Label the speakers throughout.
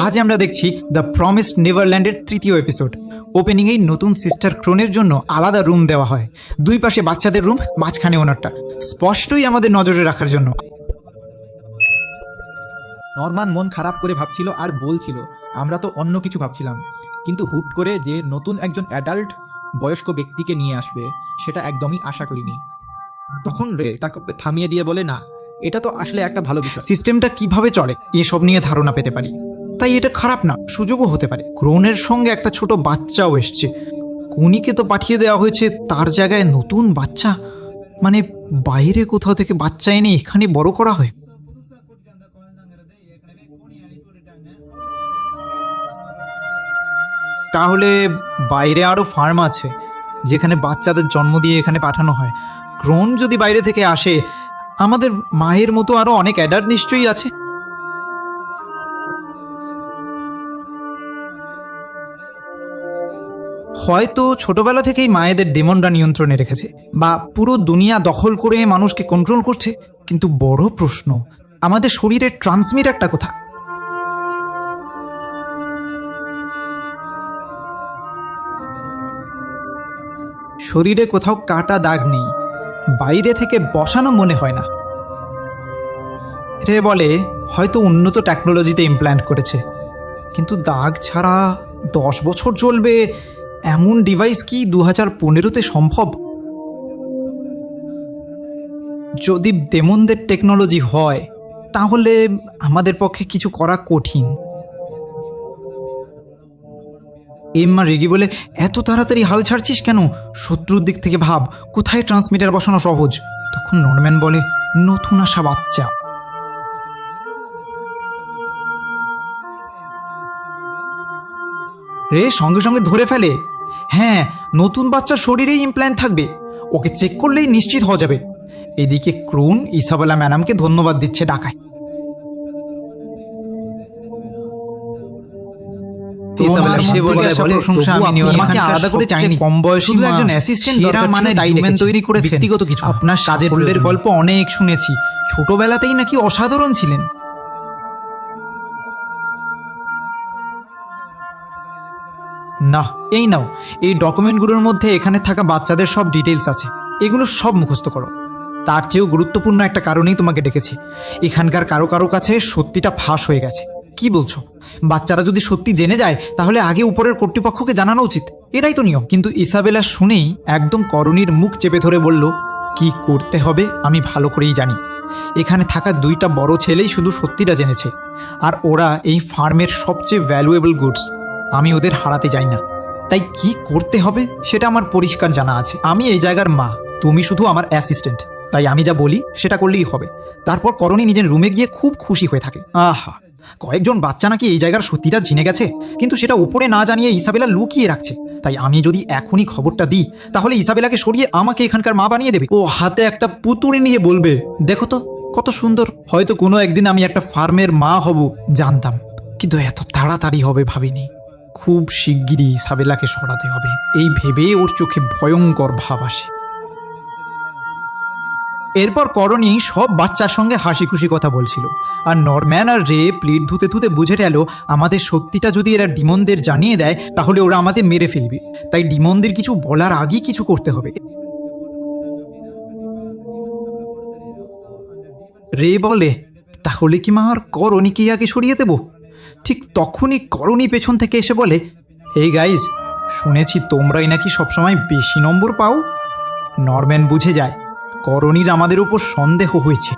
Speaker 1: আজ আমরা দেখছি দ্য প্রমিসড নেভারল্যান্ডের 3য় এপিসোড। ওপেনিংয়েই নতুন সিস্টার ক্রোনের জন্য আলাদা রুম দেওয়া হয়, দুই পাশে বাচ্চাদের রুম, মাঝখানে ওনারটা, স্পষ্টই আমাদের নজরে রাখার জন্য।
Speaker 2: নরমান মন খারাপ করে ভাবছিল আর বলছিল, আমরা তো অন্য কিছু ভাবছিলাম, কিন্তু হুট করে যে নতুন একজন অ্যাডাল্ট বয়স্ক ব্যক্তিকে নিয়ে আসবে সেটা একদমই আশা করিনি। তখন রে তাকে থামিয়ে দিয়ে বলে, না, এটা তো আসলে একটা ভালো বিষয়।
Speaker 1: সিস্টেমটা কিভাবে চলে এসব নিয়ে ধারণা পেতে পারি, তাই এটা খারাপ না, সুযোগও হতে পারে। ক্রোনের সঙ্গে একটা ছোট বাচ্চাও এসছে, কুনিকে তো পাঠিয়ে দেওয়া হয়েছে, তার জায়গায় নতুন বাচ্চা, মানে বাইরে কোথাও থেকে বাচ্চা এনে এখানে বড় করা হয়। তাহলে বাইরে আরও ফার্ম আছে যেখানে বাচ্চাদের জন্ম দিয়ে এখানে পাঠানো হয়। ক্রোন যদি বাইরে থেকে আসে, আমাদের মায়ের মতো আরও অনেক অ্যাডাল্ট নিশ্চয়ই আছে। হয়তো ছোটবেলা থেকেই মায়েদের ডেমনরা নিয়ন্ত্রণে রেখেছে, বা পুরো দুনিয়া দখল করে মানুষকে কন্ট্রোল করছে। কিন্তু বড় প্রশ্ন, আমাদের শরীরের ট্রান্সমিটারটা কোথা? শরীরে কোথাও কাটা দাগ নেই, বাইরে থেকে বসানো মনে হয় না। রে বলে হয়তো উন্নত টেকনোলজিতে ইমপ্ল্যান্ট করেছে, কিন্তু দাগ ছাড়া 10 বছর চলবে এমন ডিভাইস কি 2015-তে সম্ভব? যদি ডেমনদের টেকনোলজি হয় তাহলে আমাদের পক্ষে কিছু করা কঠিন। এম্মা রেগে বলে, এত তাড়াতাড়ি হাল ছাড়ছিস কেন? শত্রুর দিক থেকে ভাব, কোথায় ট্রান্সমিটার বসানো সহজ। তখন নরম্যান বলে, নতুন আসা বাচ্চা। রে সঙ্গে সঙ্গে ধরে ফেলে, হ্যাঁ, নতুন বাচ্চার শরীরেই ইমপ্ল্যান্ট থাকবে, ওকে চেক করলেই নিশ্চিত হওয়া যাবে। এদিকে ক্রোন ইসাবেলা ম্যাডামকে ধন্যবাদ দিচ্ছে ডাকায়। ব্যক্তিগত কিছু, আপনার কাজের রোলের গল্প অনেক শুনেছি, ছোটবেলাতেই নাকি অসাধারণ ছিলেন। না, এই নাও, এই ডকুমেন্টগুলোর মধ্যে এখানে থাকা বাচ্চাদের সব ডিটেলস আছে, এগুলো সব মুখস্থ করো। তার চেয়েও গুরুত্বপূর্ণ একটা কারণেই তোমাকে ডেকেছি। এখানকার কারো কারো কাছে সত্যিটা ফাঁস হয়ে গেছে। কি বলছো? বাচ্চারা যদি সত্যি জেনে যায় তাহলে আগে উপরের কর্তৃপক্ষকে জানানো উচিত, এটাই তো নিয়ম। কিন্তু ইসাবেলা শুনেই একদম করণীর মুখ চেপে ধরে বলল, কি করতে হবে আমি ভালো করেই জানি। এখানে থাকা 2টা বড় ছেলেই শুধু সত্যিটা জেনেছে, আর ওরা এই ফার্মের সবচেয়ে ভ্যালুয়েবল গুডস। আমি ওদের হারাতে যাই না, তাই কি করতে হবে সেটা আমার পরিষ্কার জানা আছে। আমি এই জায়গার মা, তুমি শুধু আমার অ্যাসিস্ট্যান্ট, তাই আমি যা বলি সেটা করলেই হবে। তারপর করণী নিজের রুমে গিয়ে খুব খুশি হয়ে থাকে। আহা, কয়েকজন বাচ্চা নাকি এই জায়গার সত্যিটা জেনে গেছে, কিন্তু সেটা উপরে না জানিয়ে ইসাবেলা লুকিয়ে রাখছে। তাই আমি যদি এখনই খবরটা দিই তাহলে ইসাবেলাকে সরিয়ে আমাকে এখানকার মা বানিয়ে দেবে। ও হাতে একটা পুতুড়ি নিয়ে বলবে, দেখো তো কত সুন্দর, হয়তো কোনো একদিন আমি একটা ফার্মের মা হব। জানতাম, কিন্তু এত তাড়াতাড়ি হবে ভাবিনি। খুব শিগগিরই ইসাবেলাকে সরাতে হবে, এই ভেবে ওর চোখে ভয়ঙ্কর ভাব আসে। এরপর করণী সব বাচ্চার সঙ্গে হাসি খুশি কথা বলছিল, আর নরম্যান আর রে প্লেট ধুতে ধুতে বুঝে গেল আমাদের সত্যিটা যদি এরা ডিমনদের জানিয়ে দেয় তাহলে ওরা আমাদের মেরে ফেলবে, তাই ডিমনদের কিছু বলার আগেই কিছু করতে হবে। রে বলে, তাহলে কি মা আর করণীকে আগে সরিয়ে দেব? ঠিক তখনই করণী পেছন থেকে এসে বলে, এই গাইজ, শুনেছি তোমরাই নাকি সবসময় বেশি নম্বর পাও। নরম্যান বুঝে যায় করণীর আমাদের উপর সন্দেহ হয়েছে,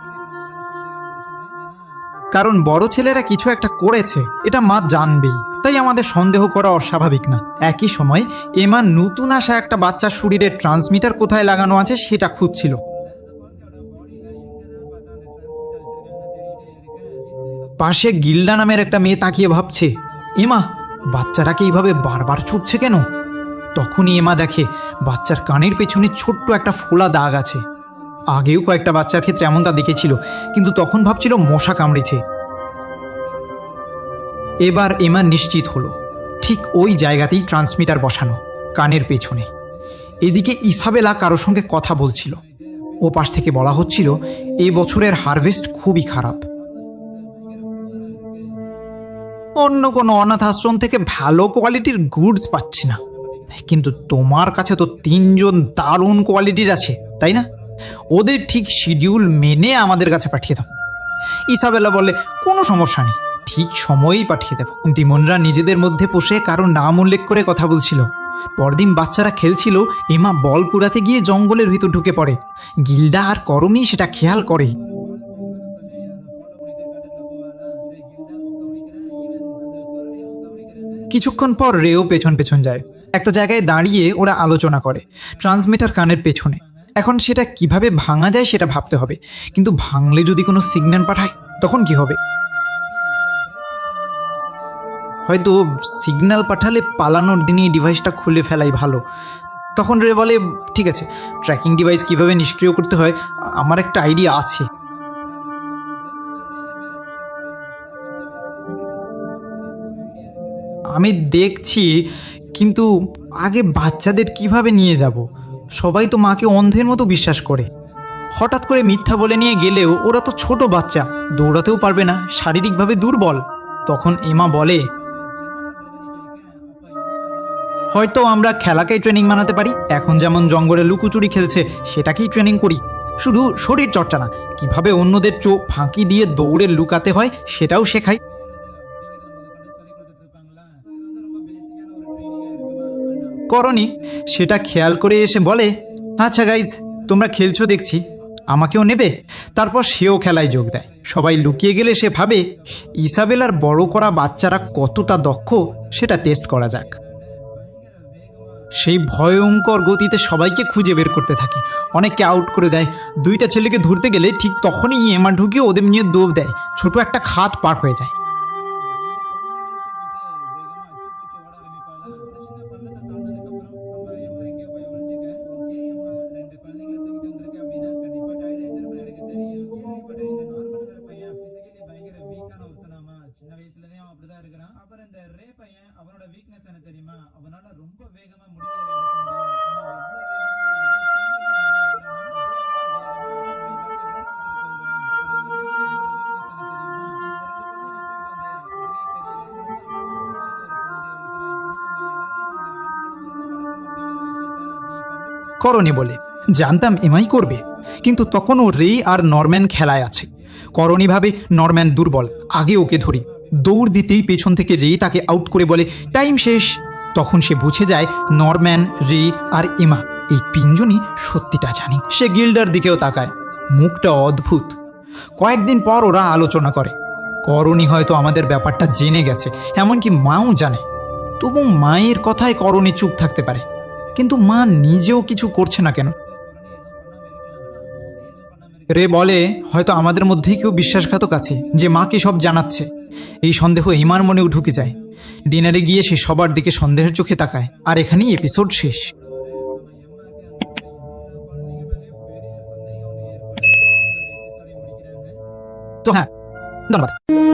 Speaker 1: কারণ বড় ছেলেরা কিছু একটা করেছে, এটা মা জানবেই, তাই আমাদের সন্দেহ করা অস্বাভাবিক না। একই সময় এমা নতুন আসা একটা বাচ্চার শরীরে ট্রান্সমিটার কোথায় লাগানো আছে সেটা খুঁজছিল। পাশে গিল্ডা নামের একটা মেয়ে তাকিয়ে ভাবছে, এমা, বাচ্চারাকে এইভাবে বারবার ছুটছে কেন? তখনই এমা দেখে বাচ্চার কানের পেছনে ছোট্ট একটা ফোলা দাগ আছে। আগেও কয়েকটা বাচ্চার ক্ষেত্রে এমনটা দেখেছিল, কিন্তু তখন ভাবছিল মশা কামড়েছে। এবার এমা নিশ্চিত হলো, ঠিক ওই জায়গাতেই ট্রান্সমিটার বসানো, কানের পেছনে। এদিকে ইসাবেলা কারো সঙ্গে কথা বলছিল, ও পাশ থেকে বলা হচ্ছিল এ বছরের হারভেস্ট খুবই খারাপ। অন্য কোনো অনাথ আশ্রম থেকে ভালো কোয়ালিটির গুডস পাচ্ছি না, কিন্তু তোমার কাছে তো 3জন দারুণ কোয়ালিটির আছে, তাই না? ওদের ঠিক শিডিউল মেনে আমাদের কাছে পাঠিয়ে দাও। ইসাবেলা বলে, কোনো সমস্যা নেই, ঠিক সময়েই পাঠিয়ে দেব। ডিমনরা নিজেদের মধ্যে বসে কারো নাম উল্লেখ করে কথা বলছিল। পরদিন বাচ্চারা খেলছিল, এমা বল কুড়াতে গিয়ে জঙ্গলের ভিতর ঢুকে পড়ে। গিল্ডা আর করণী সেটা খেয়াল করে। কিছুক্ষণ পর রেও পেছন পেছন যায়। একটা জায়গায় দাঁড়িয়ে ওরা আলোচনা করে, ট্রান্সমিটার কানের পেছনে। এখন সেটা কিভাবে ভাঙা যায় সেটা ভাবতে হবে, কিন্তু ভাঙলে যদি কোনো সিগন্যাল পাঠায় তখন কি হবে? হয়তো সিগন্যাল পাঠালে পালানোর দিনে এই ডিভাইসটা খুলে ফেলাই ভালো। তখন রে বলে, ঠিক আছে, ট্র্যাকিং ডিভাইস কিভাবে নিষ্ক্রিয় করতে হয় আমার একটা আইডিয়া আছে। আমি দেখছি, কিন্তু আগে বাচ্চাদের কিভাবে নিয়ে যাব? সবাই তো মাকে অন্ধের মতো বিশ্বাস করে। হঠাৎ করে মিথ্যা বলে নিয়ে গেলেও ওরা তো ছোট বাচ্চা, দৌড়াতেও পারবে না, শারীরিকভাবে দুর্বল। তখন এমা বলে, হয়তো আমরা খেলাকেই ট্রেনিং বানাতে পারি। এখন যেমন জঙ্গলে লুকোচুরি খেলছে, সেটাকেই ট্রেনিং করি। শুধু শরীর চর্চা না, কিভাবে অন্যদের চোখ ফাঁকি দিয়ে দৌড়ে লুকাতে হয় সেটাও শেখাই। করনি সেটা খেয়াল করে এসে বলে, আচ্ছা গাইজ, তোমরা খেলছো দেখছি, আমাকেও নেবে? তারপর সেও খেলায় যোগ দেয়। সবাই লুকিয়ে গেলে সে ভাবে ইসাবেলার বড় করা বাচ্চারা কতটা দক্ষ সেটা টেস্ট করা যাক। সেই ভয়ঙ্কর গতিতে সবাইকে খুঁজে বের করতে থাকে, অনেককে আউট করে দেয়। 2টা ছেলেকে ধরতে গেলে ঠিক তখনই এমা ঢুকিয়ে ওদের নিয়ে দৌড় দেয়। ছোট একটা খাত পার হয়ে যায়। করণী বলে, জানতাম এমাই করবে, কিন্তু তখনও রে আর নরম্যান খেলায় আছে। করণী ভাবে নরম্যান দুর্বল, আগে ওকে ধরি। দৌড় দিতেই পেছন থেকে রে তাকে আউট করে বলে, টাইম শেষ। তখন সে বুঝে যায় নরম্যান, রে আর এমা এই 3জনই সত্যিটা জানে। সে গিল্ডার দিকেও তাকায়, মুখটা অদ্ভুত। কয়েকদিন পর ওরা আলোচনা করে, করণী হয়তো আমাদের ব্যাপারটা জেনে গেছে, এমনকি মাও জানে। তবু মায়ের কথায় করণী চুপ থাকতে পারে, কিন্তু মা নিজেও কিছু করছে না কেন? রে বলে, হয়তো আমাদের মধ্যেই কেউ বিশ্বাসঘাতক আছে যে মাকে সব জানাচ্ছে। এই সন্দেহ ইমার মনেও ঢুকে যায়। ডিনারে গিয়ে সে সবার দিকে সন্দেহের চোখে তাকায়, আর এখানেই এপিসোড শেষ। তো হ্যাঁ, ধন্যবাদ।